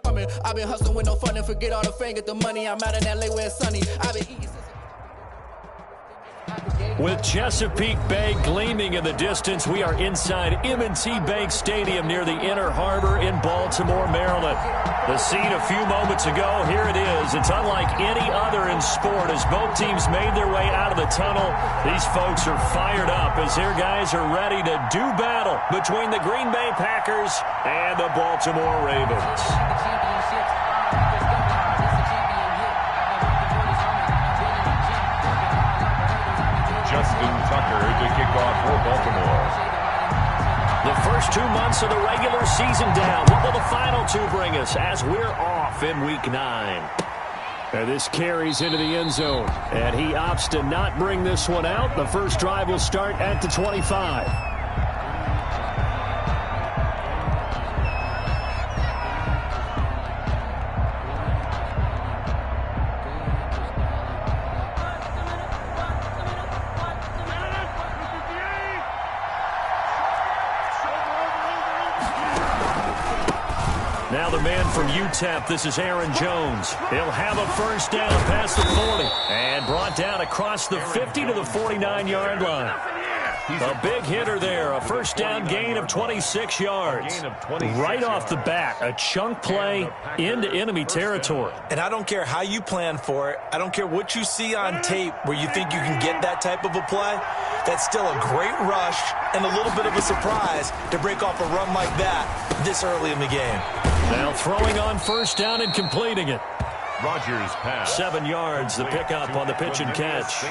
I've been hustling with no fun and forget all the fame, get the money. I'm out in LA where it's sunny. I've been eating since... With Chesapeake Bay gleaming in the distance, we are inside M&T Bank Stadium near the Inner Harbor in Baltimore, Maryland. The scene a few moments ago, here it is. It's unlike any other in sport as both teams made their way out of the tunnel. These folks are fired up as their guys are ready to do battle between the Green Bay Packers and the Baltimore Ravens. Justin Tucker to kick off for Baltimore. The first 2 months of the regular season down. What will the final two bring us as we're off in Week 9? And this carries into the end zone. And he opts to not bring this one out. The first drive will start at the 25. Now the man from UTEP, this is Aaron Jones. He'll have a first down past the 40 and brought down across the 50 to the 49-yard line. A big hitter there, a first down gain of 26 yards. Right off the bat, a chunk play into enemy territory. And I don't care how you plan for it. I don't care what you see on tape where you think you can get that type of a play. That's still a great rush and a little bit of a surprise to break off a run like that this early in the game. Now throwing on first down and completing it. Rodgers pass. 7 yards, the pickup on the pitch and catch.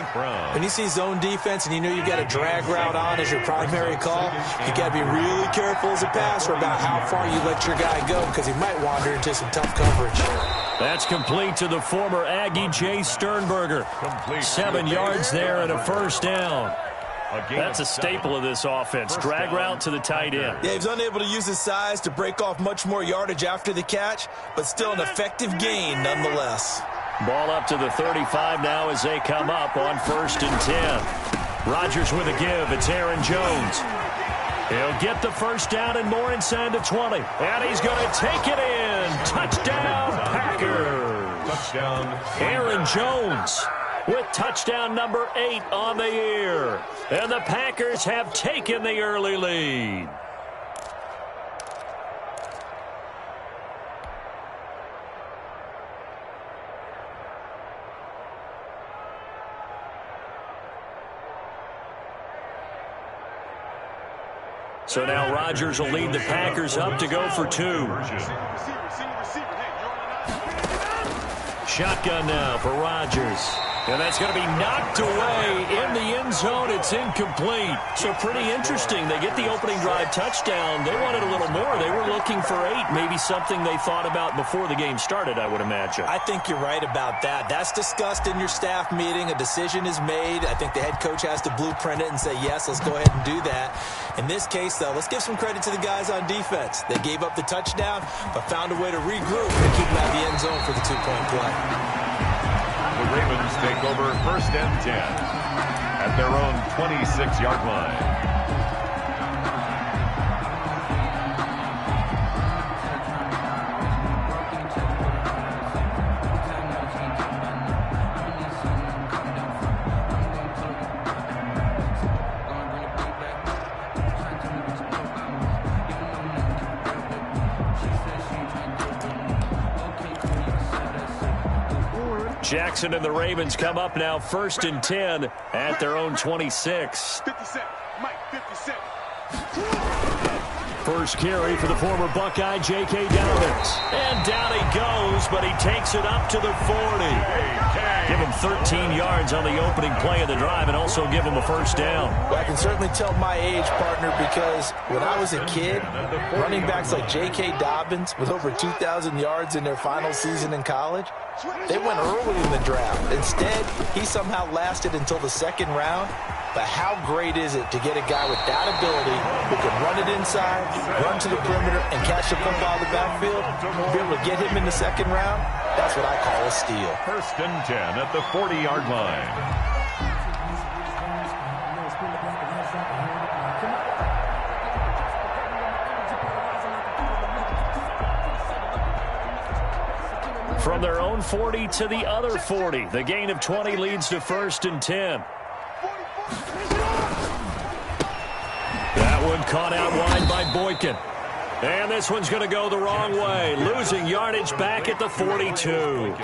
When you see zone defense and you know you got a drag route on as your primary call, you got to be really careful as a passer about how far you let your guy go because he might wander into some tough coverage. That's complete to the former Aggie Jay Sternberger. 7 yards there and a first down. That's a staple of this offense. Drag route to the tight end. Yeah, he's unable to use his size to break off much more yardage after the catch, but still an effective gain nonetheless. Ball up to the 35 now as they come up on 1st and 10. Rodgers with a give. It's Aaron Jones. He'll get the first down and more inside the 20. And he's going to take it in. Touchdown, Packers. Touchdown. Aaron Jones with touchdown number 8 on the year. And the Packers have taken the early lead. So now Rodgers will lead the Packers up to go for 2. Shotgun now for Rodgers. And that's going to be knocked away in the end zone. It's incomplete. So pretty interesting. They get the opening drive touchdown. They wanted a little more. They were looking for 8. Maybe something they thought about before the game started, I would imagine. I think you're right about that. That's discussed in your staff meeting. A decision is made. I think the head coach has to blueprint it and say, yes, let's go ahead and do that. In this case, though, let's give some credit to the guys on defense. They gave up the touchdown, but found a way to regroup and keep them out of the end zone for the 2-point play. The Ravens take over 1st and 10 at their own 26-yard line. Jackson and the Ravens come up now 1st and 10 at their own 26. 50 Mike, 50 First carry for the former Buckeye, J.K. Dobbins. And down he goes, but he takes it up to the 40. Give him 13 yards on the opening play of the drive and also give him a first down. Well, I can certainly tell my age, partner, because when I was a kid, running backs like J.K. Dobbins with over 2,000 yards in their final season in college, they went early in the draft. Instead, he somehow lasted until the 2nd round. But how great is it to get a guy with that ability who can run it inside, run to the perimeter, and catch the football in the backfield? Be able to get him in the 2nd round, that's what I call a steal. 1st and 10 at the 40-yard line. From their own 40 to the other 40. The gain of 20 leads to 1st and 10. That one caught out wide by Boykin. And this one's going to go the wrong way. Losing yardage back at the 42.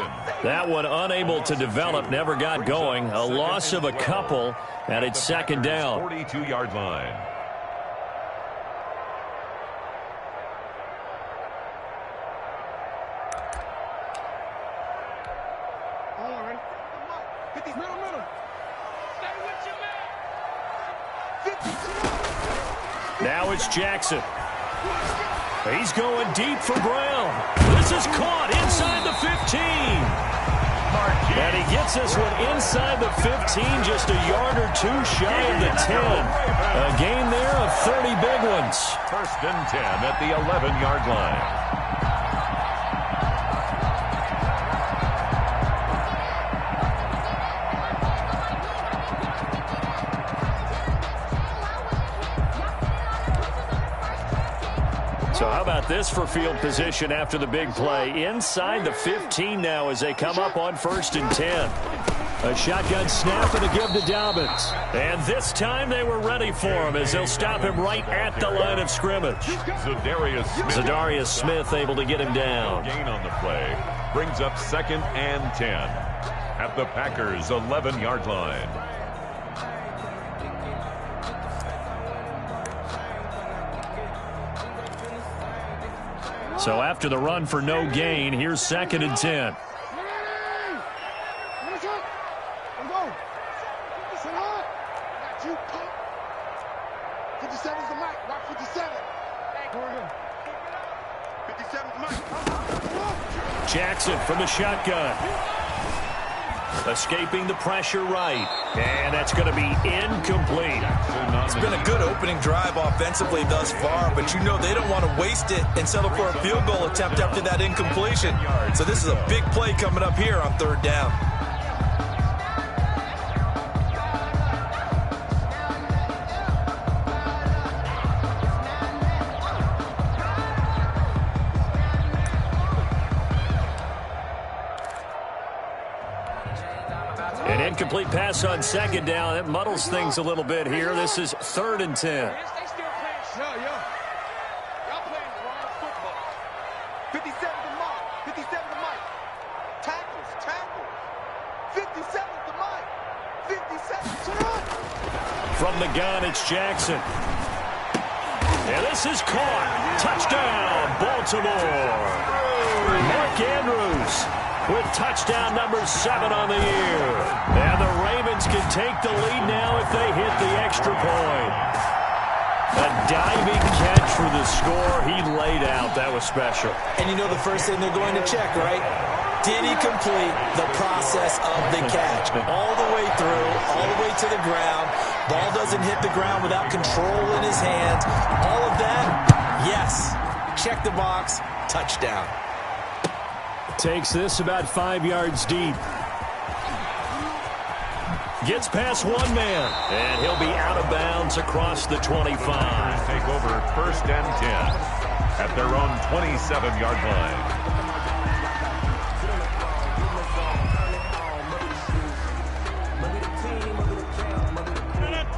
That one unable to develop, never got going. A loss of a couple, and it's 2nd down. 42-yard line. Now it's Jackson. He's going deep for Brown. This is caught inside the 15. And he gets this one inside the 15, just a yard or two shy of the 10. A gain there of 30 big ones. 1st and 10 at the 11-yard line. So how about this for field position after the big play? Inside the 15 now as they come up on 1st and 10. A shotgun snap and a give to Dobbins. And this time they were ready for him as they'll stop him right at the line of scrimmage. Zadarius Smith able to get him down. Gain on the play brings up 2nd and 10 at the Packers' 11-yard line. So after the run for no gain, here's 2nd and 10. Jackson from the shotgun. Escaping the pressure right. And that's going to be incomplete. It's been a good opening drive offensively thus far, but you know they don't want to waste it and settle for a field goal attempt after that incompletion. So this is a big play coming up here on 3rd down. An incomplete pass on 2nd down. It muddles things a little bit here. This is 3rd and 10. Y'all playing the wrong football. 57 to Mike. 57 to Mike. Tackles. 57 to Mike. 57 to Mike. From the gun, it's Jackson. And this is caught. Touchdown, Baltimore. Mark Andrews with touchdown number 7 on the year. And the Ravens can take the lead now if they hit the extra point. A diving catch for the score. He laid out. That was special. And you know the first thing they're going to check, right? Did he complete the process of the catch? All the way through, all the way to the ground. Ball doesn't hit the ground without control in his hands. All of that, yes. Check the box, touchdown. Takes this about 5 yards deep. Gets past one man, and he'll be out of bounds across the 25. Take over 1st and 10 at their own 27-yard line.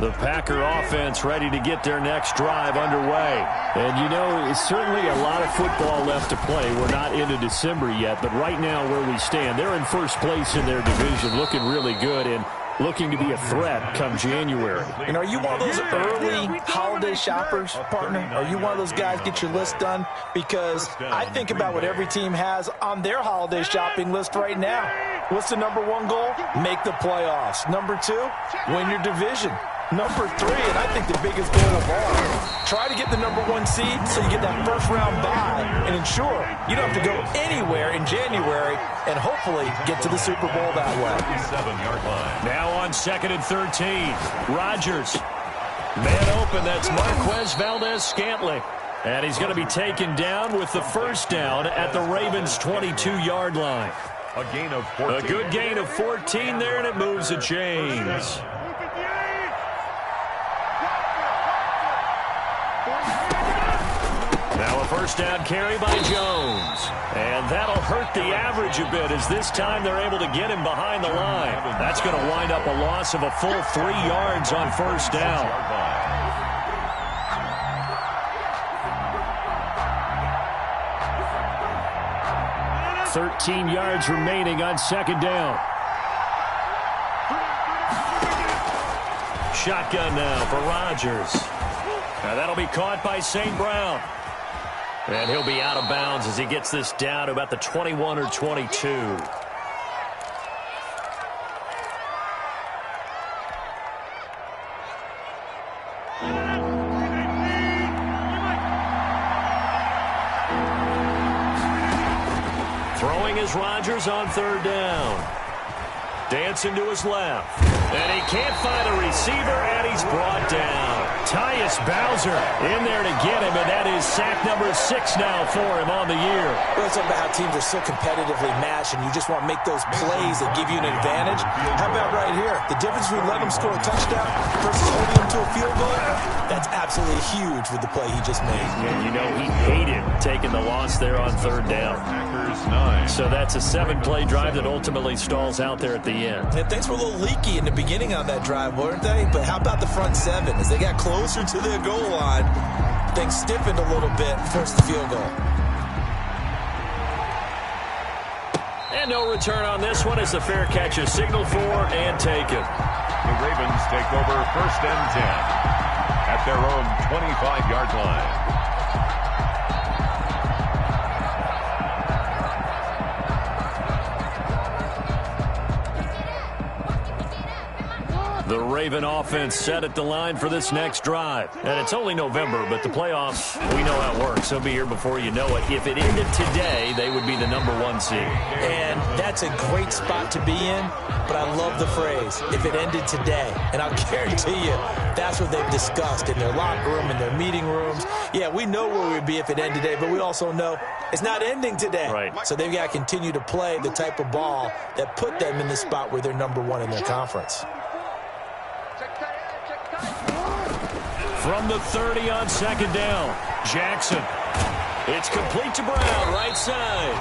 The Packer offense ready to get their next drive underway. And, you know, it's certainly a lot of football left to play. We're not into December yet, but right now where we stand, they're in first place in their division, looking really good and looking to be a threat come January. And are you one of those early holiday shoppers, partner? Are you one of those guys get your list done? Because I think about what every team has on their holiday shopping list right now. What's the number 1 goal? Make the playoffs. Number 2, win your division. Number 3, and I think the biggest goal of all, try to get the number 1 seed so you get that first-round bye and ensure you don't have to go anywhere in January and hopefully get to the Super Bowl that way. 7-yard line. Now on 2nd and 13, Rodgers. Man open, that's Marquez Valdez-Scantling. And he's going to be taken down with the first down at the Ravens' 22-yard line. A gain of 14. A good gain of 14 there, and it moves the chains. Now a first down carry by Jones. And that'll hurt the average a bit, as this time they're able to get him behind the line. That's going to wind up a loss of a full 3 yards on first down. 13 yards remaining on second down. Shotgun now for Rodgers. Now that'll be caught by St. Brown. And he'll be out of bounds as he gets this down to about the 21 or 22. Throwing is Rodgers on third down. Dancing to his left. And he can't find a receiver, and he's brought down. Tyus Bowser in there to get him, and that is sack number 6 now for him on the year. Well, it's about how teams are so competitively matched, and you just want to make those plays that give you an advantage. How about right here? The difference between letting him score a touchdown versus holding him to a field goal, that's absolutely huge with the play he just made. And you know he hated taking the loss there on third down. So that's a 7-play drive that ultimately stalls out there at the end. And things were a little leaky in the beginning on that drive, weren't they? But how about the front 7? As they got closer to their goal line, things stiffened a little bit, forced the field goal. And no return on this one as the fair catch is signaled for and taken. The Ravens take over first and 10 at their own 25-yard line. The Raven offense set at the line for this next drive. And it's only November, but the playoffs, we know how it works. They'll be here before you know it. If it ended today, they would be the #1 seed. And that's a great spot to be in, but I love the phrase, if it ended today. And I'll guarantee you, that's what they've discussed in their locker room, in their meeting rooms. Yeah, we know where we'd be if it ended today, but we also know it's not ending today. Right. So they've got to continue to play the type of ball that put them in the spot where they're #1 in their conference. From the 30 on second down, Jackson. It's complete to Brown, right side.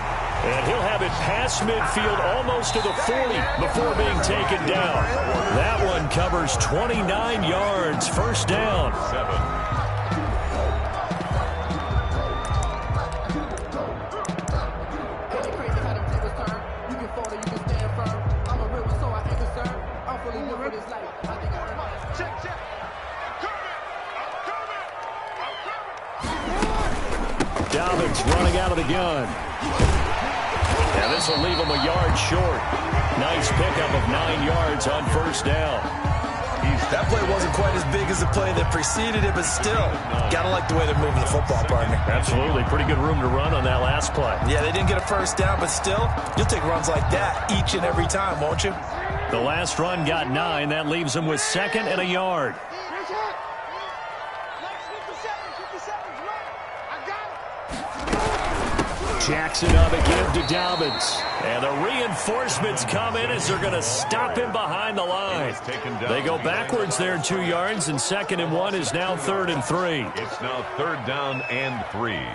And he'll have it past midfield almost to the 40 before being taken down. That one covers 29 yards, first down. 7. Dobbins running out of the gun. And this will leave him a yard short. Nice pickup of 9 yards on first down. That play wasn't quite as big as the play that preceded it, but still, gotta like the way they're moving the football, partner. Absolutely. Pretty good room to run on that last play. Yeah, they didn't get a first down, but still, you'll take runs like that each and every time, won't you? The last run got 9. That leaves him with 2nd and a yard. Jackson on the give to Dobbins. And the reinforcements come in as they're going to stop him behind the line. They go backwards there 2 yards, and 2nd and 1 is now 3rd and 3. It's now 3rd down and 3.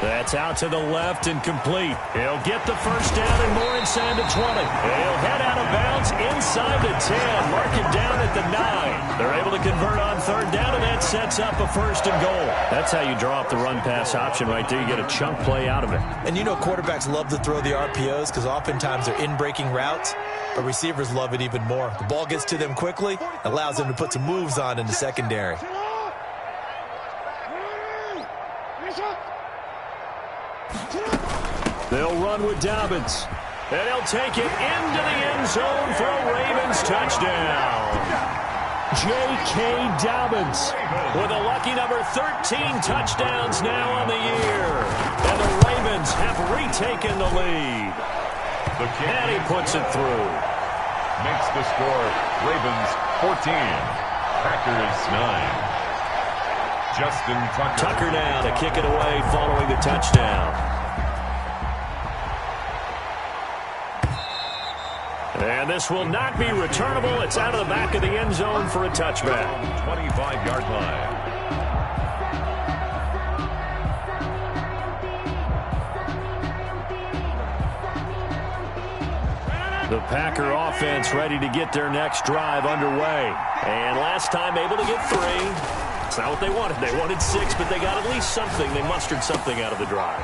That's out to the left and complete. He'll get the first down and more inside the 20. He'll head out of bounds inside the 10. Mark it down at the 9. They're able to convert on 3rd down, and that sets up a 1st and goal. That's how you draw up the run-pass option right there. You get a chunk play out of it. And you know quarterbacks love to throw the RPOs because oftentimes they're in-breaking routes, but receivers love it even more. The ball gets to them quickly, allows them to put some moves on in the secondary. They'll run with Dobbins. And he'll take it into the end zone for a Ravens touchdown. J.K. Dobbins with a lucky number 13 touchdowns now on the year. And the Ravens have retaken the lead. The kick And he puts it through. makes the score Ravens 14, Packers 9. Justin Tucker now to kick it away following the touchdown. And this will not be returnable. It's out of the back of the end zone for a touchback. 25-yard line. The Packer offense ready to get their next drive underway. And last time able to get 3. It's not what they wanted. They wanted 6, but they got at least something. They mustered something out of the drive.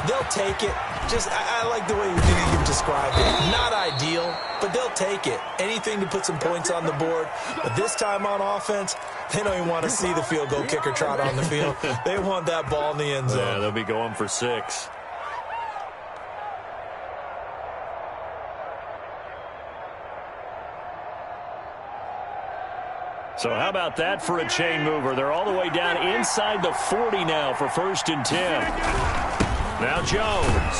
They'll take it. I like the way you've described it. Not ideal, but they'll take it. Anything to put some points on the board. But this time on offense, they don't even want to see the field goal kicker trot on the field. They want that ball in the end zone. Yeah, they'll be going for 6. So how about that for a chain mover? They're all the way down inside the 40 now for 1st and 10. Now Jones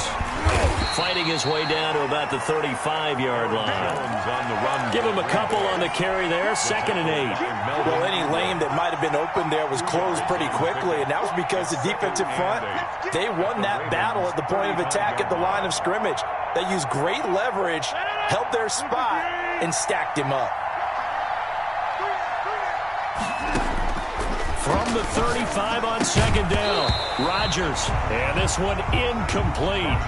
fighting his way down to about the 35-yard line. On the run. Give him a couple on the carry there. 2nd and 8. Well, any lane that might have been open there was closed pretty quickly, and that was because the defensive front, they won that battle at the point of attack at the line of scrimmage. They used great leverage, held their spot, and stacked him up. From the 35 on 2nd down, Rodgers. And this one incomplete.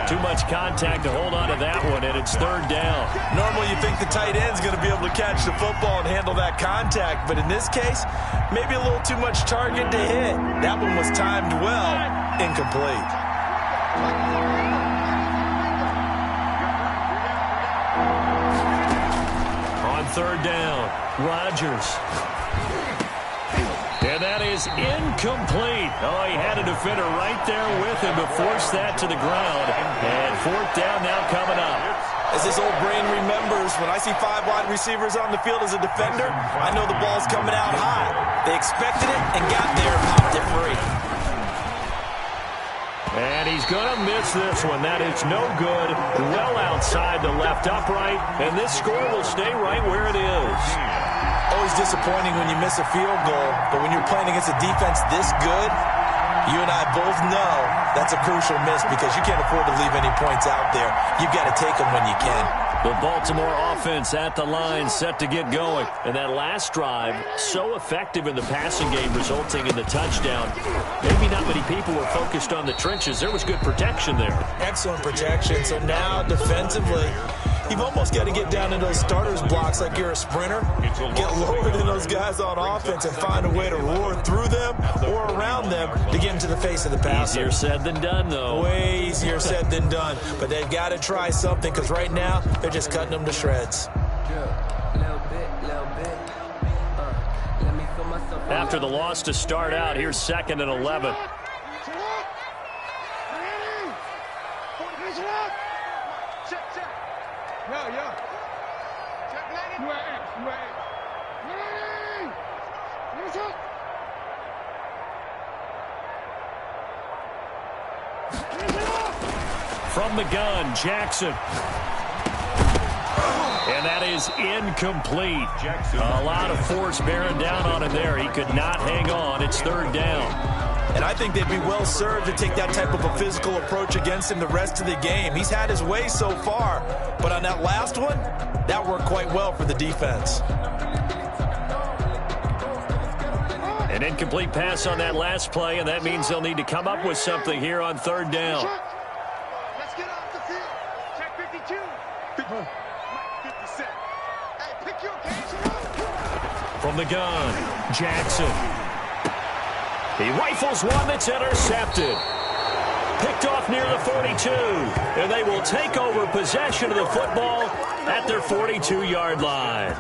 Too much contact to hold on to that one, and it's 3rd down. Normally you think the tight end's going to be able to catch the football and handle that contact, but in this case, maybe a little too much target to hit. That one was timed well, incomplete. On 3rd down, Rodgers. And that is incomplete. Oh, he had a defender right there with him to force that to the ground. And 4th down now coming up. As his old brain remembers, when I see 5 wide receivers on the field as a defender, I know the ball's coming out high. They expected it and got there and popped it free. And he's going to miss this one. That is no good. Well outside the left upright. And this score will stay right where it is. Always disappointing when you miss a field goal, but when you're playing against a defense this good, you and I both know that's a crucial miss because you can't afford to leave any points out there. You've got to take them when you can. The Baltimore offense at the line set to get going. And that last drive, so effective in the passing game, resulting in the touchdown. Maybe not many people were focused on the trenches. There was good protection there. Excellent protection. So now defensively, you've almost got to get down in those starters blocks like you're a sprinter. Get lower than those guys on offense and find a way to roar through them or around them to get into the face of the passer. Easier said than done, though. Way easier said than done. But they've got to try something because right now they're just cutting them to shreds. After the loss to start out, here's 2nd and 11. From the gun, Jackson. And that is incomplete. A lot of force bearing down on him there. He could not hang on. It's 3rd down. And I think they'd be well served to take that type of a physical approach against him the rest of the game. He's had his way so far, but on that last one, that worked quite well for the defense. An incomplete pass on that last play, and that means they'll need to come up with something here on 3rd down. Let's get off the field. Check 52. 57. Hey, pick your occasion up. From the gun, Jackson. He rifles one that's intercepted. Picked off near the 42. And they will take over possession of the football at their 42-yard line.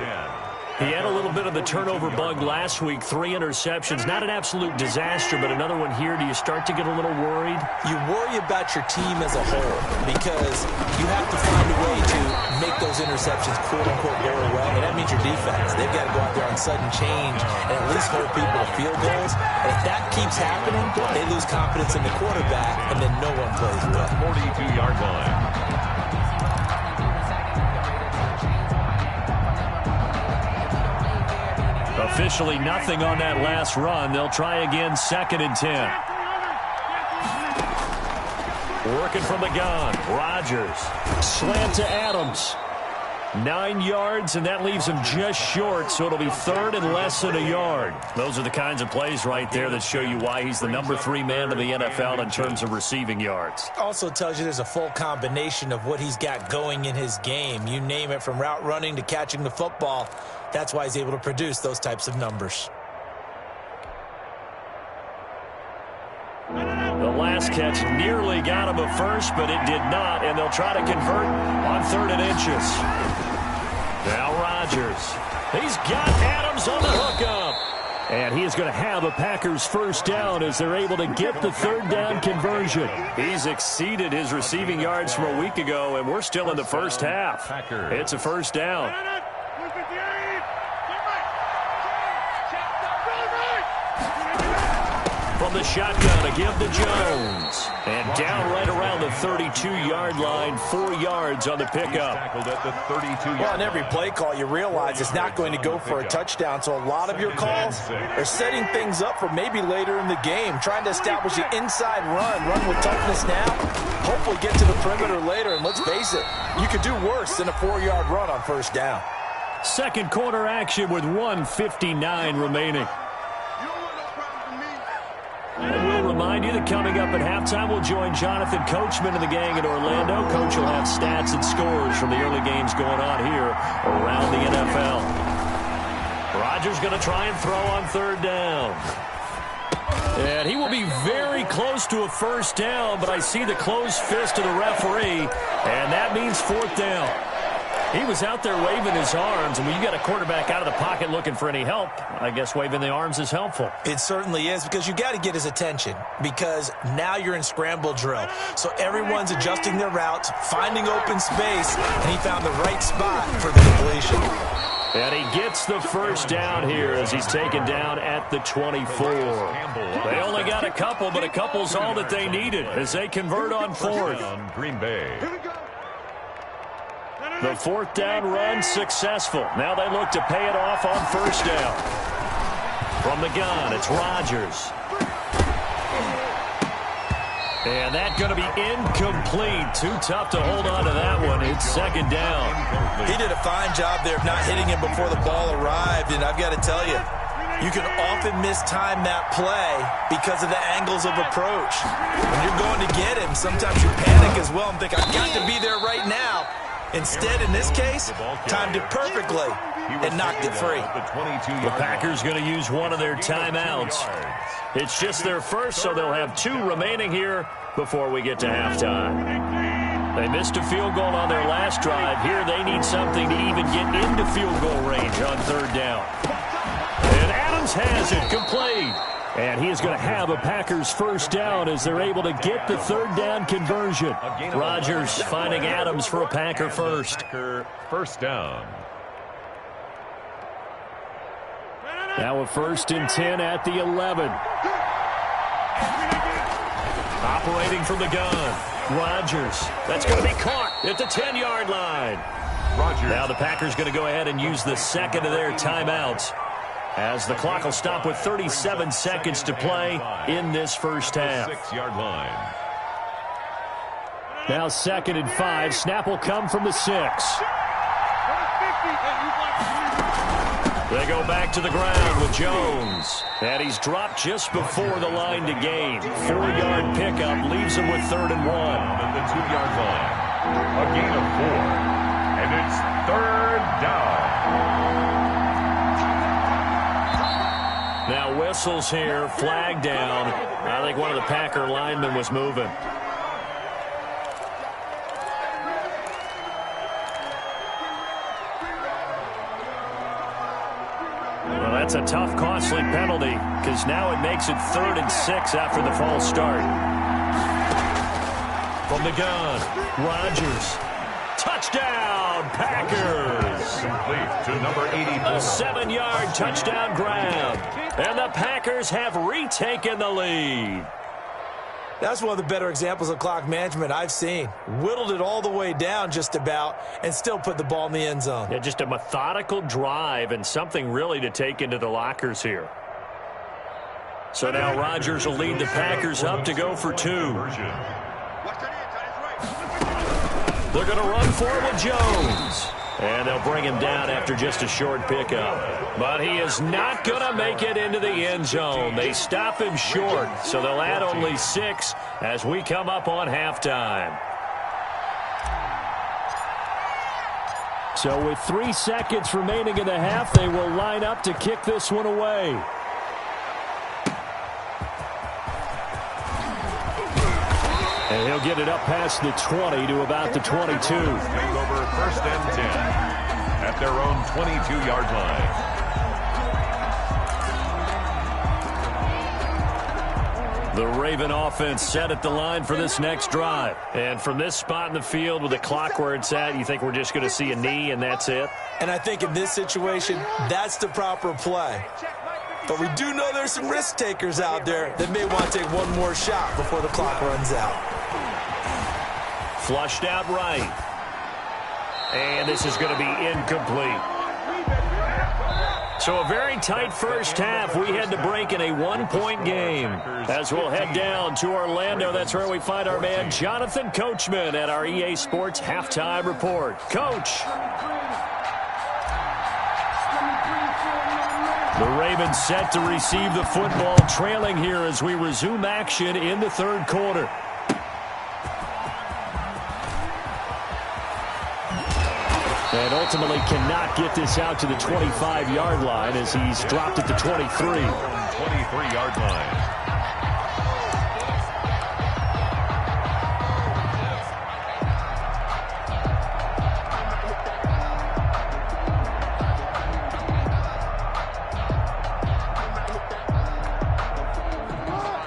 He had a little bit of the turnover bug last week, 3 interceptions. Not an absolute disaster, but another one here. Do you start to get a little worried? You worry about your team as a whole because you have to find a way to make those interceptions, quote-unquote, go away, and that means your defense. They've got to go out there on sudden change and at least hold people to field goals. And if that keeps happening, they lose confidence in the quarterback, and then no one plays well. 42-yard line. Officially nothing on that last run. They'll try again, 2nd and 10. Working from the gun. Rodgers. Slant to Adams. 9 yards, and that leaves him just short, so it'll be 3rd and less than a yard. Those are the kinds of plays right there that show you why he's the number 3 man in the NFL in terms of receiving yards. Also tells you there's a full combination of what he's got going in his game. You name it, from route running to catching the football. That's why he's able to produce those types of numbers. The last catch nearly got him a first, but it did not, and they'll try to convert on 3rd and inches. Now Rodgers. He's got Adams on the hookup. And he is going to have a Packers first down as they're able to get the 3rd down conversion. He's exceeded his receiving yards from a week ago, and we're still in the first half. It's a first down. From the shotgun, a give to Jones. And down right around the 32-yard line, 4 yards on the pickup. Tackled at the 32-yard Well, on every play call, you realize it's not going to go for a touchdown. So a lot of your calls are setting things up for maybe later in the game, trying to establish an inside run with toughness now, hopefully get to the perimeter later. And let's face it, you could do worse than a 4-yard run on first down. Second quarter action with 1:59 remaining. And we'll remind you that coming up at halftime, we'll join Jonathan Coachman and the gang in Orlando. Coach will have stats and scores from the early games going on here around the NFL. Rodgers going to try and throw on 3rd down. And he will be very close to a first down, but I see the closed fist of the referee, and that means 4th down. He was out there waving his arms, and when you got a quarterback out of the pocket looking for any help, I guess waving the arms is helpful. It certainly is, because you got to get his attention, because now you're in scramble drill. So everyone's adjusting their routes, finding open space, and he found the right spot for the completion. And he gets the first down here as he's taken down at the 24. They only got a couple, but a couple's all that they needed as they convert on 4th. Green Bay. The 4th down run successful. Now they look to pay it off on first down. From the gun, it's Rodgers. And that's going to be incomplete. Too tough to hold on to that one. It's 2nd down. He did a fine job there of not hitting him before the ball arrived, and I've got to tell you, you can often mistime that play because of the angles of approach. When you're going to get him, sometimes you panic as well and think, I've got to be there right now. Instead, in this case, timed it perfectly and knocked it free. The Packers going to use one of their timeouts. It's just their first, so they'll have 2 remaining here before we get to halftime. They missed a field goal on their last drive. Here they need something to even get into field goal range on 3rd down. And Adams has it complete. And he is going to have a Packers first down as they're able to get the 3rd down conversion. Rodgers finding Adams for a Packer first. First down. Now a 1st and 10 at the 11. Operating from the gun. Rodgers. That's going to be caught at the 10-yard line. Rodgers. Now the Packers going to go ahead and use the second of their timeouts, as the clock will stop with 37 seconds to play in this first half. 6-yard line. Now 2nd and 5. Snap will come from the 6. They go back to the ground with Jones. And he's dropped just before the line to gain. 4-yard pickup leaves him with 3rd and 1. At the 2-yard line. A gain of 4. And it's 3rd down. Now whistles here, flag down. I think one of the Packer linemen was moving. Well, that's a tough, costly penalty, because now it makes it 3rd and 6 after the false start. From the gun, Rodgers. Touchdown, Packers! Complete to number 84. A 7-yard touchdown grab. And the Packers have retaken the lead. That's one of the better examples of clock management I've seen. Whittled it all the way down just about and still put the ball in the end zone. Yeah, just a methodical drive and something really to take into the lockers here. So now Rodgers will lead the Packers up to go for 2. They're going to run for it with Jones. And they'll bring him down after just a short pickup. But he is not going to make it into the end zone. They stop him short, so they'll add only 6 as we come up on halftime. So with 3 seconds remaining in the half, they will line up to kick this one away. And he'll get it up past the 20 to about the 22. Take over 1st and 10 at their own 22-yard line. The Raven offense set at the line for this next drive. And from this spot in the field with the clock where it's at, you think we're just going to see a knee and that's it? And I think in this situation, that's the proper play. But we do know there's some risk takers out there that may want to take one more shot before the clock runs out. Flushed out right. And this is going to be incomplete. So a very tight first half. We had to break in a 1-point game. As we'll head down to Orlando, that's where we find our man Jonathan Coachman at our EA Sports Halftime Report. Coach. The Ravens set to receive the football, trailing here as we resume action in the 3rd quarter. And ultimately cannot get this out to the 25-yard line as he's dropped at the 23. 23-yard line.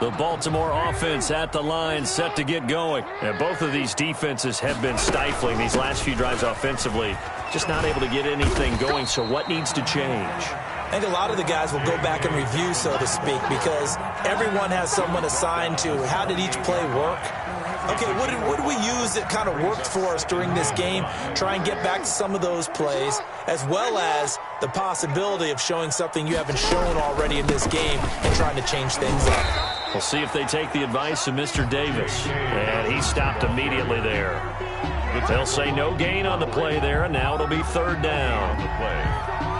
The Baltimore offense at the line, set to get going. And both of these defenses have been stifling these last few drives offensively. Just not able to get anything going, so what needs to change? I think a lot of the guys will go back and review, so to speak, because everyone has someone assigned to how did each play work. Okay, what did we use that kind of worked for us during this game? Try and get back to some of those plays, as well as the possibility of showing something you haven't shown already in this game and trying to change things up. We'll see if they take the advice of Mr. Davis. And he stopped immediately there. They'll say no gain on the play there, and now it'll be 3rd down. The play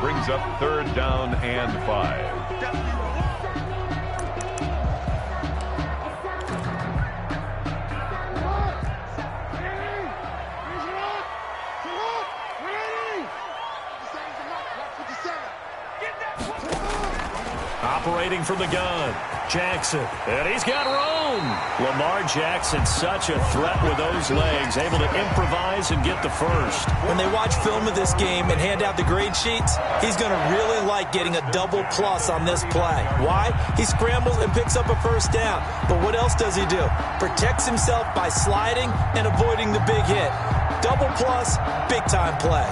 brings up 3rd down and 5. Operating from the gun, Jackson, and he's got room. Lamar Jackson, such a threat with those legs, able to improvise and get the first. When they watch film of this game and hand out the grade sheets, he's going to really like getting a double plus on this play. Why? He scrambles and picks up a first down. But what else does he do? Protects himself by sliding and avoiding the big hit. Double plus, big time play.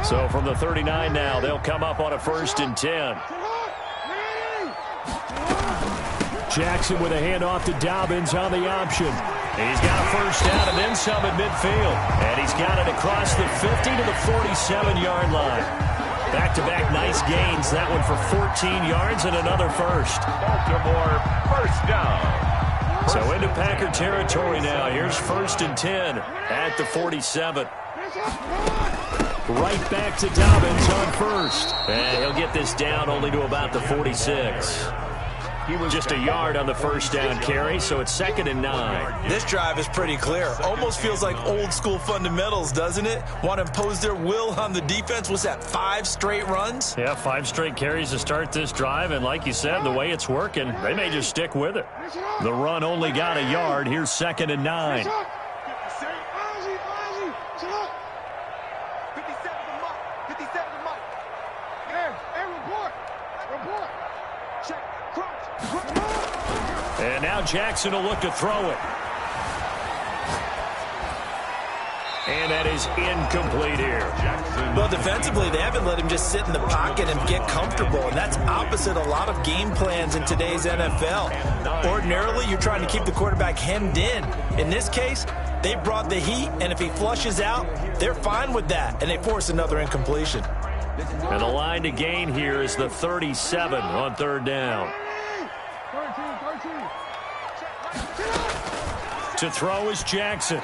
So from the 39 now, they'll come up on a 1st and 10. Jackson with a handoff to Dobbins on the option. He's got a first down and then some at midfield. And he's got it across the 50 to the 47-yard line. Back-to-back nice gains. That one for 14 yards and another first. Baltimore first down. So into Packer territory now. Here's 1st and 10 at the 47. Right back to Dobbins on 1st. And he'll get this down only to about the 46. He was just a yard on the first down carry, so it's 2nd and 9. This drive is pretty clear. Almost feels like old school fundamentals, doesn't it? Want to impose their will on the defense. Was that 5 straight runs? Yeah, 5 straight carries to start this drive, and like you said, the way it's working, they may just stick with it. The run only got a yard. Here's 2nd and 9. And now Jackson will look to throw it. And that is incomplete here. Well, defensively, they haven't let him just sit in the pocket and get comfortable, and that's opposite a lot of game plans in today's NFL. Ordinarily, you're trying to keep the quarterback hemmed in. In this case, they brought the heat, and if he flushes out, they're fine with that, and they force another incompletion. And the line to gain here is the 37 on third down. To throw is Jackson.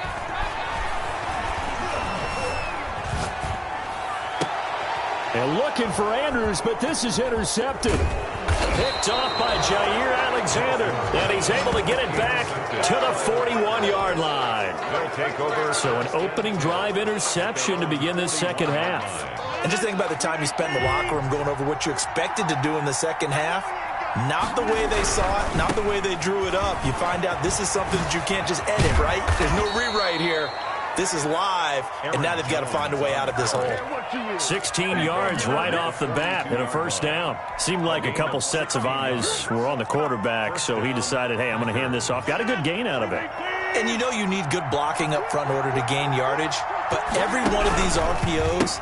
And looking for Andrews, but this is intercepted. Picked off by Jair Alexander. And he's able to get it back to the 41-yard line. So an opening drive interception to begin this second half. And just think about the time you spent in the locker room going over what you expected to do in the second half. Not the way they saw it, not the way they drew it up. You find out this is something that you can't just edit, right? There's no rewrite here. This is live, and now they've got to find a way out of this hole. 16 yards right off the bat and a first down. Seemed like a couple sets of eyes were on the quarterback, so he decided, hey, I'm going to hand this off. Got a good gain out of it. And you know you need good blocking up front in order to gain yardage, but every one of these RPOs,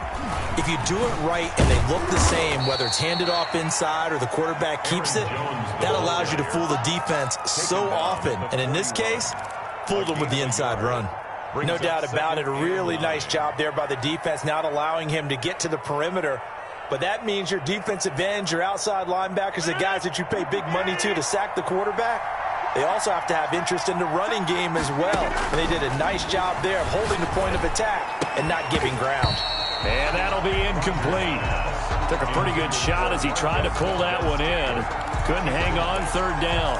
if you do it right and they look the same, whether it's handed off inside or the quarterback keeps it, that allows you to fool the defense so often. And in this case, fooled them with the inside run. No doubt about it, a really nice job there by the defense, not allowing him to get to the perimeter. But that means your defensive ends, your outside linebackers, the guys that you pay big money to sack the quarterback, they also have to have interest in the running game as well. And they did a nice job there of holding the point of attack and not giving ground. And that'll be incomplete. Took a pretty good shot as he tried to pull that one in. Couldn't hang on third down.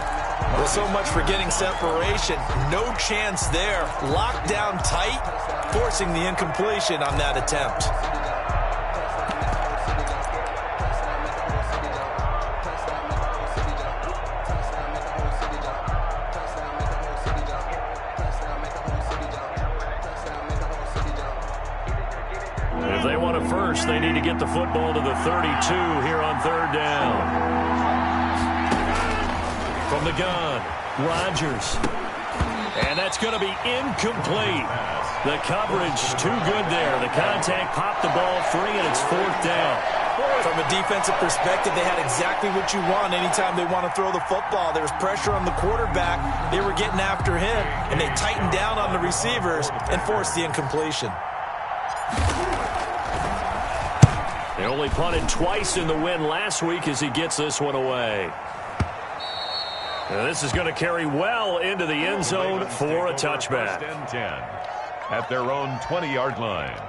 Well, so much for getting separation. No chance there. Locked down tight, forcing the incompletion on that attempt. If they want a first, they need to get the football to the 32 here on third down. From the gun, Rodgers. And that's going to be incomplete. The coverage too good there. The contact popped the ball free, and it's fourth down. From a defensive perspective, they had exactly what you want anytime they want to throw the football. There was pressure on the quarterback. They were getting after him, and they tightened down on the receivers and forced the incompletion. They only punted twice in the win last week as he gets this one away. Now this is going to carry well into the end zone for a touchback. First and 10 at their own 20-yard line.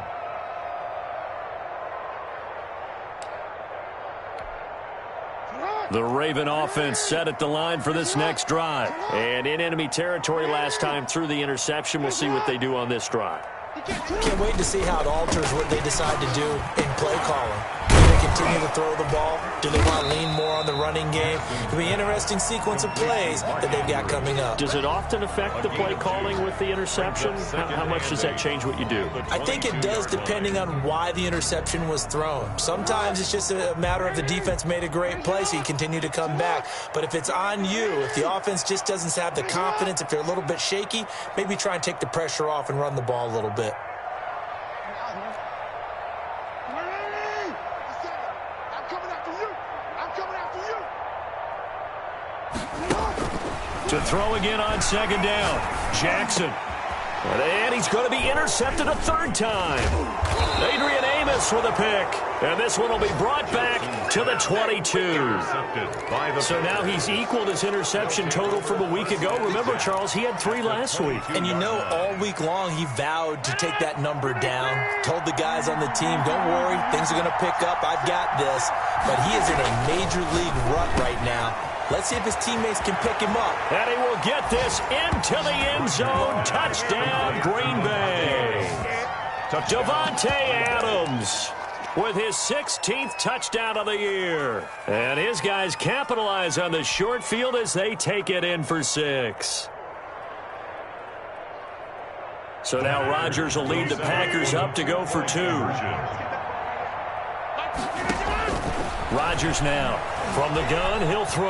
The Raven offense set at the line for this next drive. And in enemy territory last time through the interception. We'll see what they do on this drive. Can't wait to see how it alters what they decide to do in play calling. Do they continue to throw the ball? Do they want to lean more on the running game? It'll be an interesting sequence of plays that they've got coming up. Does it often affect the play calling with the interception? How much does that change what you do? I think it does, depending on why the interception was thrown. Sometimes it's just a matter of the defense made a great play, so you continue to come back. But if it's on you, if the offense just doesn't have the confidence, if they're a little bit shaky, maybe try and take the pressure off and run the ball a little bit. To throw again on second down, Jackson. And he's going to be intercepted a third time. Adrian Amos with a pick. And this one will be brought back to the 22. So now he's equaled his interception total from a week ago. Remember, Charles, he had 3 last week. And you know, all week long he vowed to take that number down. Told the guys on the team, don't worry, things are going to pick up. I've got this. But he is in a major league rut right now. Let's see if his teammates can pick him up. And he will get this into the end zone. Touchdown, Green Bay. Davante Adams with his 16th touchdown of the year. And his guys capitalize on the short field as they take it in for 6. So now Rodgers will lead the Packers up to go for 2. Rodgers now from the gun, he'll throw,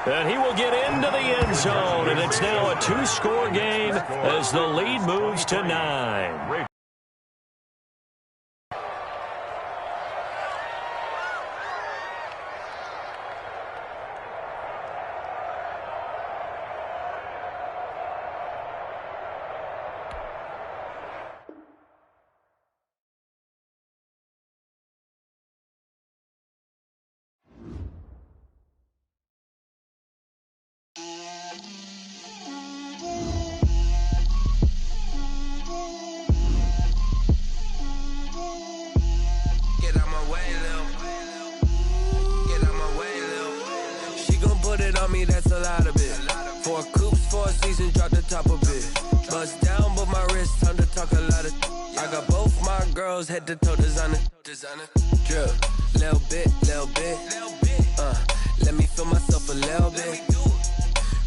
and he will get into the end zone, and it's now a 2-score game as the lead moves to 9. me, that's a lot of it. 4 coops, 4 seasons, drop the top a bit. Bust down, but my wrist, time to talk a lot of. I got both my girls head to toe designer. Drip, little bit. Let me feel myself a little bit.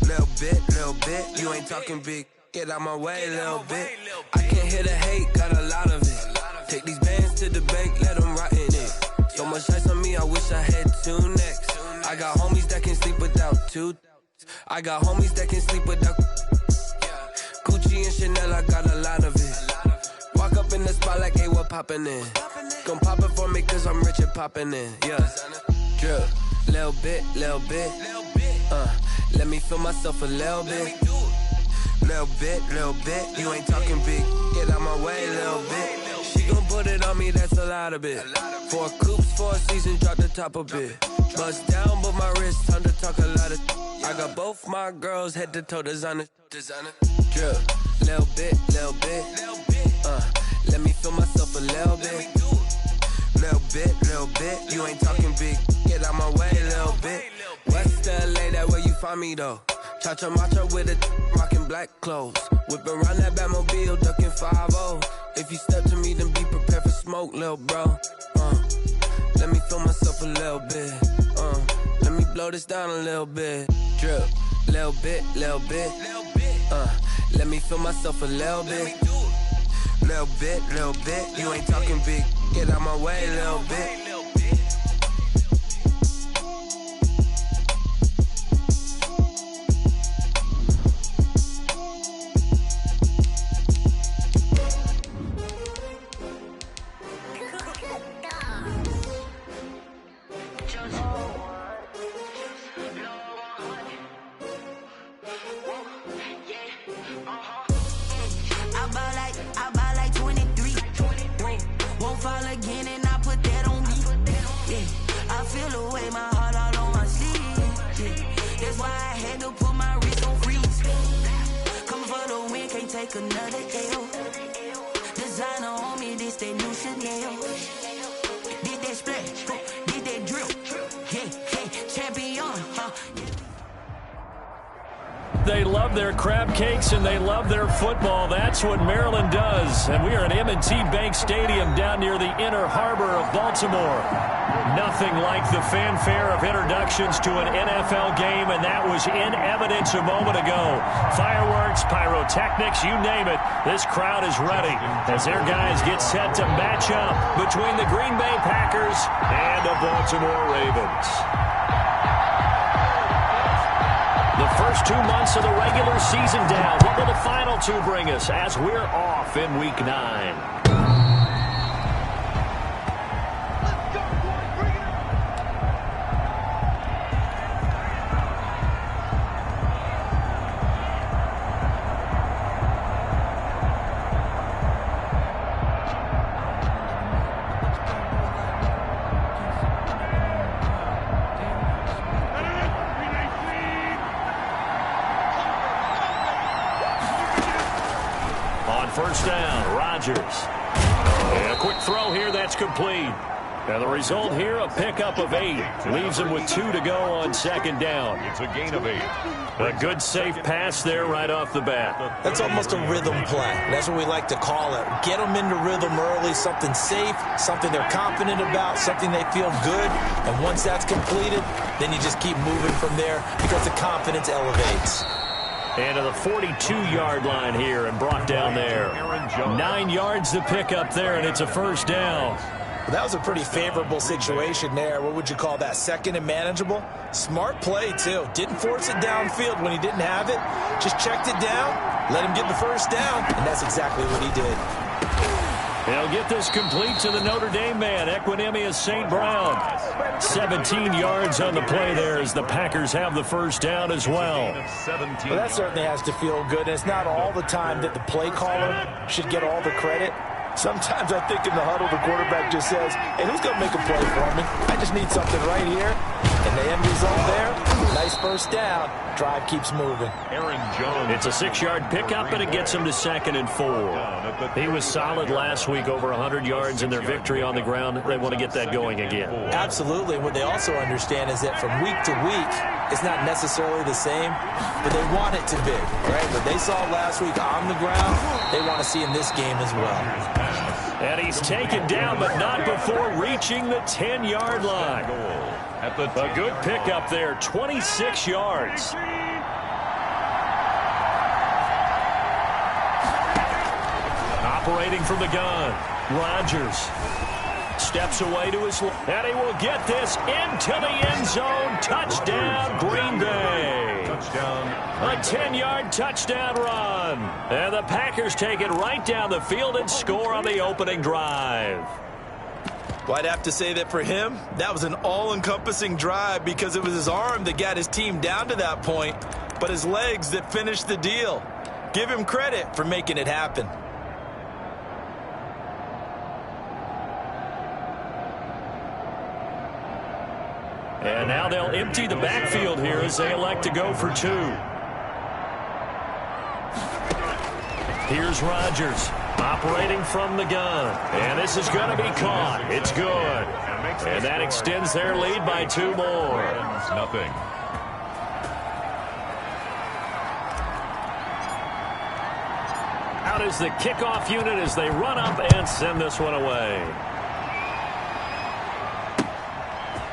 Little bit. You ain't talking big. Get out my way, little bit. I can't hear the hate, got a lot of it. Take these bands to the bank, let them rot in it. So much ice on me, I wish I had 2 necks. I got homies that can sleep without 2. I got homies that can sleep without. Gucci and Chanel, I got a lot of it. Walk up in the spot like, hey, what poppin' in? Gon' pop it for me, cause I'm rich and poppin' in. Yeah. Drip, little bit. Let me feel myself a little bit. Little bit. You ain't talking big. Get out my way, little bit. She gon' put it on me, that's a lot of it. 4 coops, 4 seasons, drop the top a bit. Bust down, but my wrist, time to talk a lot of. I got both my girls head to toe designer. Drip, little bit. Let me feel myself a little bit. Little bit. You ain't talking big. Get out my way, little bit. West LA, that where you find me though. Cha-cha matcha with a rockin' black clothes. Whip around that Batmobile, ducking 5-0. If you step to me, then be prepared for smoke, little bro. Let me feel myself a little bit. Let me blow this down a little bit. Drip, little bit. Let me feel myself a little bit. Little bit. You ain't talking big. Get out my way, little bit. I buy like 23. Won't fall again and I put that on me. Yeah, I feel away, my heart all on my sleeve. Yeah, that's why I had to put my wrist on freeze. Coming for the win, can't take another L. Designer on me, this that new Chanel. Did that splash, did that drip. Yeah, champion, huh? They love their crab cakes and they love their football. That's what Maryland does. And we are at M&T Bank Stadium down near the Inner Harbor of Baltimore. Nothing like the fanfare of introductions to an NFL game, and that was in evidence a moment ago. Fireworks, pyrotechnics, you name it. This crowd is ready as their guys get set to match up between the Green Bay Packers and the Baltimore Ravens. The first 2 months of the regular season down. What will the final 2 bring us as we're off in Week 9? First down, Rodgers. And a quick throw here that's complete. And the result here, a pickup of 8. Leaves him with 2 to go on second down. It's a gain of 8. A good, safe pass there right off the bat. That's almost a rhythm play. That's what we like to call it. Get them into rhythm early, something safe, something they're confident about, something they feel good. And once that's completed, then you just keep moving from there because the confidence elevates. And to the 42-yard line here and brought down there. 9 yards to pick up there, and it's a first down. Well, that was a pretty favorable situation there. What would you call that? Second and manageable? Smart play, too. Didn't force it downfield when he didn't have it. Just checked it down, let him get the first down, and that's exactly what he did. They'll get this complete to the Notre Dame man, Equinemius St. Brown. 17 yards on the play there as the Packers have the first down as well. Well, that certainly has to feel good. It's not all the time that the play caller should get all the credit. Sometimes I think in the huddle, the quarterback just says, hey, who's going to make a play for me? I just need something right here. And the end result there, nice first down. Drive keeps moving. Aaron Jones. It's a 6-yard pickup, and it gets him to 2nd and 4. He was solid last week, over 100 yards in their victory on the ground. They want to get that going again. Absolutely. What they also understand is that from week to week, it's not necessarily the same, but they want it to be. Right? What they saw last week on the ground, they want to see in this game as well. And he's taken down, but not before reaching the 10-yard line. A good pickup there, 26 yards. Operating from the gun, Rodgers steps away to his left, and he will get this into the end zone. Touchdown, Green Bay. A 10-yard touchdown run. And the Packers take it right down the field and score on the opening drive. Well, I'd have to say that for him, that was an all-encompassing drive because it was his arm that got his team down to that point, but his legs that finished the deal. Give him credit for making it happen. And now they'll empty the backfield here as they elect to go for 2. Here's Rodgers operating from the gun. And this is going to be caught. It's good. And that extends their lead by 2 more. Nothing. Out is the kickoff unit as they run up and send this one away.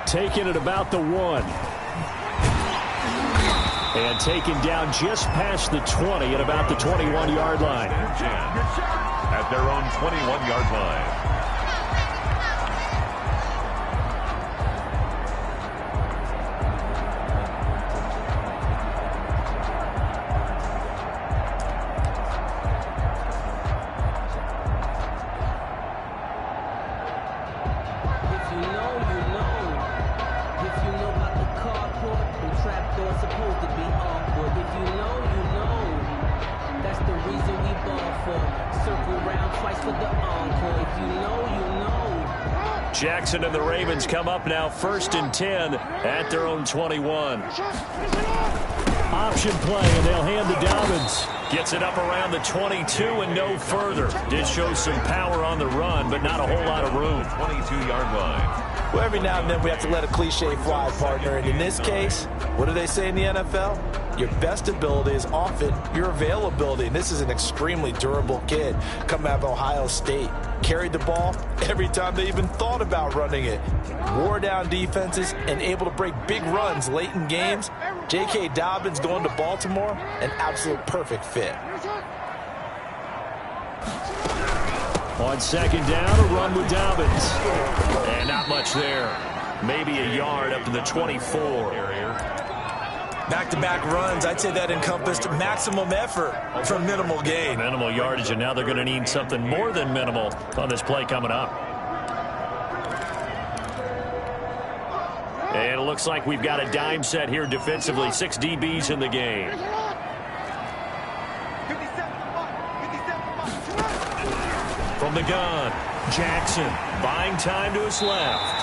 Taken at about the 1. And taken down just past the 20 at about the 21-yard line. At their own 21-yard line. Jackson and the Ravens come up now 1st and 10 at their own 21. Option play, and they'll hand to Dobbins. Gets it up around the 22 and no further. Did show some power on the run, but not a whole lot of room. 22-yard line. Well, every now and then we have to let a cliche fly, partner. And in this case, what do they say in the NFL? Your best ability is often your availability. And this is an extremely durable kid coming out of Ohio State. Carried the ball every time they even thought about running it. Wore down defenses and able to break big runs late in games. J.K. Dobbins going to Baltimore, an absolute perfect fit. On 2nd down, a run with Dobbins. And not much there. Maybe a yard up to the 24. Back-to-back runs, I'd say that encompassed maximum effort for minimal gain. Minimal yardage, and now they're going to need something more than minimal on this play coming up. And it looks like we've got a dime set here defensively. 6 DBs in the game. From the gun, Jackson buying time to his left.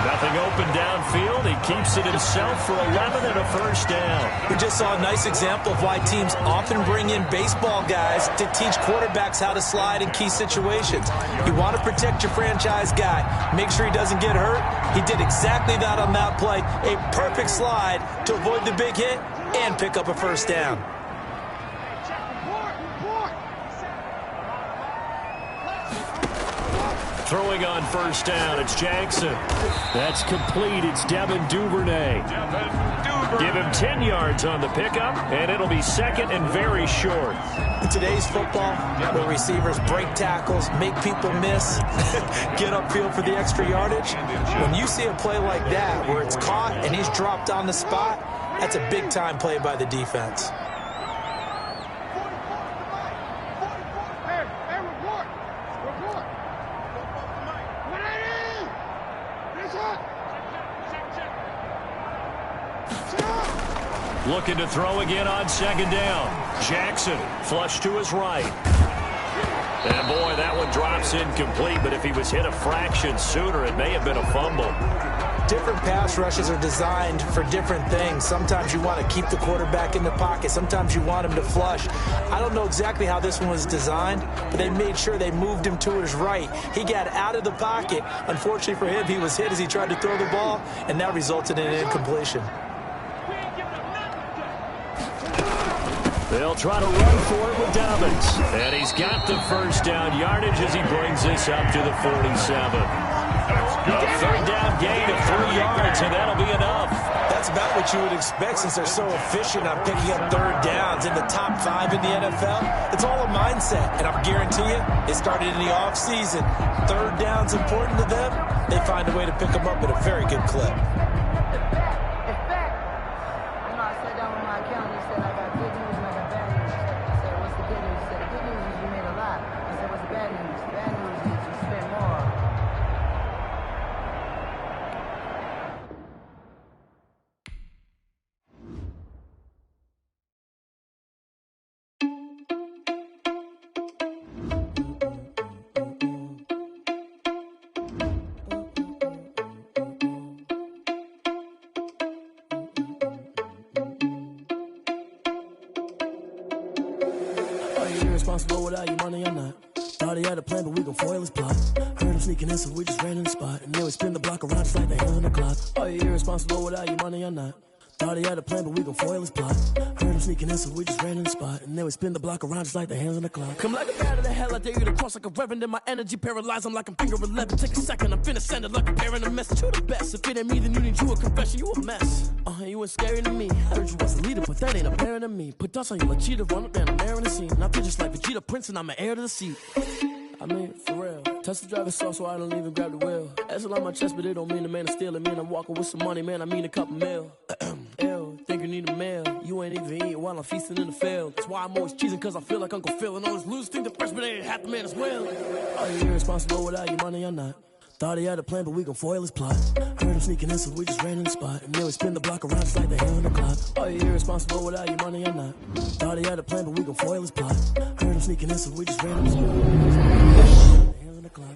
Nothing open downfield. He keeps it himself for 11 and a first down. We just saw a nice example of why teams often bring in baseball guys to teach quarterbacks how to slide in key situations. You want to protect your franchise guy. Make sure he doesn't get hurt. He did exactly that on that play. A perfect slide to avoid the big hit and pick up a first down. Throwing on first down, it's Jackson. That's complete. It's Devin Duvernay. Give him 10 yards on the pickup, and it'll be 2nd and very short. In today's football, where receivers break tackles, make people miss, get upfield for the extra yardage, when you see a play like that where it's caught and he's dropped on the spot, that's a big-time play by the defense. Looking to throw again on 2nd down. Jackson flush to his right. And boy, that one drops incomplete, but if he was hit a fraction sooner, it may have been a fumble. Different pass rushes are designed for different things. Sometimes you want to keep the quarterback in the pocket. Sometimes you want him to flush. I don't know exactly how this one was designed, but they made sure they moved him to his right. He got out of the pocket. Unfortunately for him, he was hit as he tried to throw the ball, and that resulted in an incompletion. They'll try to run for it with Dobbins. And he's got the first down yardage as he brings this up to the 47. A third down gain of 3 yards, and that'll be enough. That's about what you would expect since they're so efficient on picking up third downs in the top 5 in the NFL. It's all a mindset, and I guarantee you, it started in the offseason. Third down's important to them. They find a way to pick them up at a very good clip. Responsible without your money or not. Thought he had a plan, but we gon' foil his plot. Heard him sneaking in, so we just ran in the spot. And then we spin the block around just like the hands on the clock. Are you irresponsible without your money or not? Thought he had a plan, but we gon' foil his plot. Heard him sneaking in, so we just ran in the spot. And then we spin the block around just like the hands on the clock. Come like a bat of the hell, I dare you to cross like a reverend. In my energy paralyzed, I'm like I'm finger 11. Take a second, I'm finna send it like a parent a message. You the best, if it ain't me, then you need you a confession. You a mess. You ain't scary to me. Heard you was a leader, but that ain't apparent to me. Put dust on you like cheetah, run up down, I'm airing the scene. I feel just like Vegeta Prince, and I'm an heir to the seat. I mean, for real. Touch the driver's soft, so I don't even grab the wheel. That's on my chest, but it don't mean the man is stealing. Man, I'm walking with some money, man, I mean a couple mil. Ew, think you need a meal. You ain't even eating while I'm feasting in the field. That's why I'm always cheesing, cause I feel like Uncle Phil. And all those losers think the freshman ain't half the man as well. Are you irresponsible without your money or not? Thought he had a plan, but we gon' foil his plot. Heard him sneaking in, so we just ran in the spot. And then we spin the block around just like the hands on the clock. Are you irresponsible without your money or not? Thought he had a plan, but we gon' foil his plot. Heard him sneaking in, so we just ran in the spot.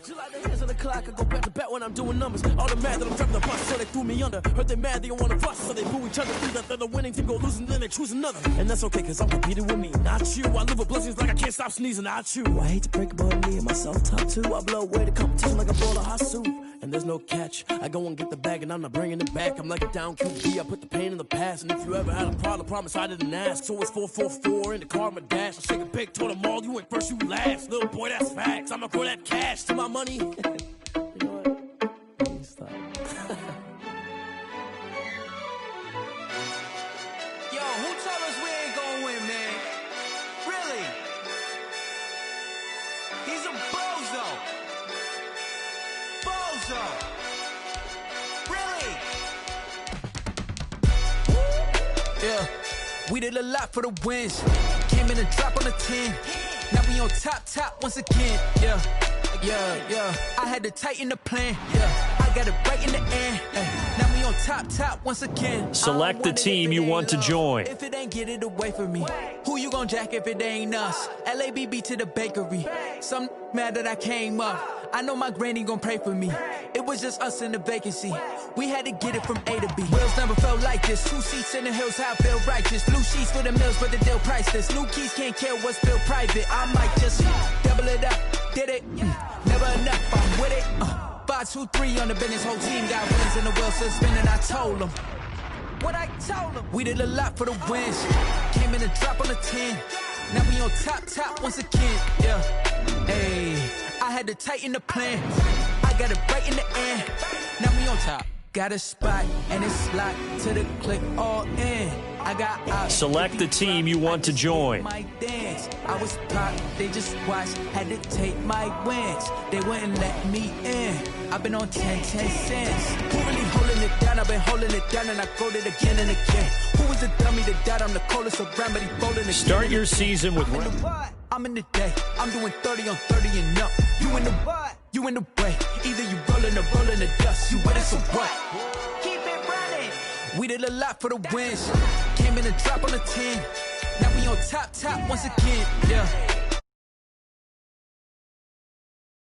Just like the hands on the clock, I go back to back when I'm doing numbers. All the mad that I'm driving the bus, so they threw me under. Heard they mad, they don't wanna bust, so they boo each other. Think that the winning team go losing, then they choose another. And that's okay, cause I'm competing with me, not you. I live with blessings like I can't stop sneezing, not you. I hate to break about me and myself top two. I blow away the competition like a bowl of hot soup. And there's no catch, I go and get the bag and I'm not bringing it back. I'm like a down QB, I put the pain in the past. And if you ever had a problem, promise I didn't ask. So it's 444 in the car, my dash. I shake a big, told them all, you ain't first, you last. Little boy, that's facts, I'ma grow that cash to my money. You know what? Let me stop. Yo, who told us we ain't gonna win, man? Really? He's a bozo. Bozo. Really? Yeah, we did a lot for the wins. Came in and dropped on the 10. Now we on top once again. Yeah. I had to tighten the plan. Yeah, I got it right in the end. Now we on top once again. Select the team you want to join. If it ain't get it away from me, who you gon' jack if it ain't us? LABB to the bakery. Some mad that I came up. I know my granny gon' pray for me. It was just us in the vacancy. We had to get it from A to B. Wheels never felt like this. 2 seats in the hills, how I feel righteous. Blue sheets for the mills, but the deal priceless. New keys can't kill what's still private. I might just double it up. Did it? Never enough, I'm with it. 5, 2, 3 on the business. Whole team got wins in the wheel spinning. I told them what I told them. We did a lot for the wins. Came in and drop on the 10. Now we on top once again. Yeah, hey, I had to tighten the plan. I got it right in the end. Now we on top. Got a spot and it's locked to the click all in. I got select the team you want to join. My dance. I was pop, they just watched, had to take my wins. They wouldn't let me in. I've been on 10 cents. Who really holding it down? I've been holding it down and I quote it again and again. Who was the dummy that died? I'm the coldest around, but he folding again. Start your season with I'm in the day. I'm doing 30 on 30 and up. You in the what? You in the way. Either you rolling or rolling the dust. You with it, so what? Keep it running. We did a lot for the wins. Came in and drop on the 10. Now we on top once again. Yeah.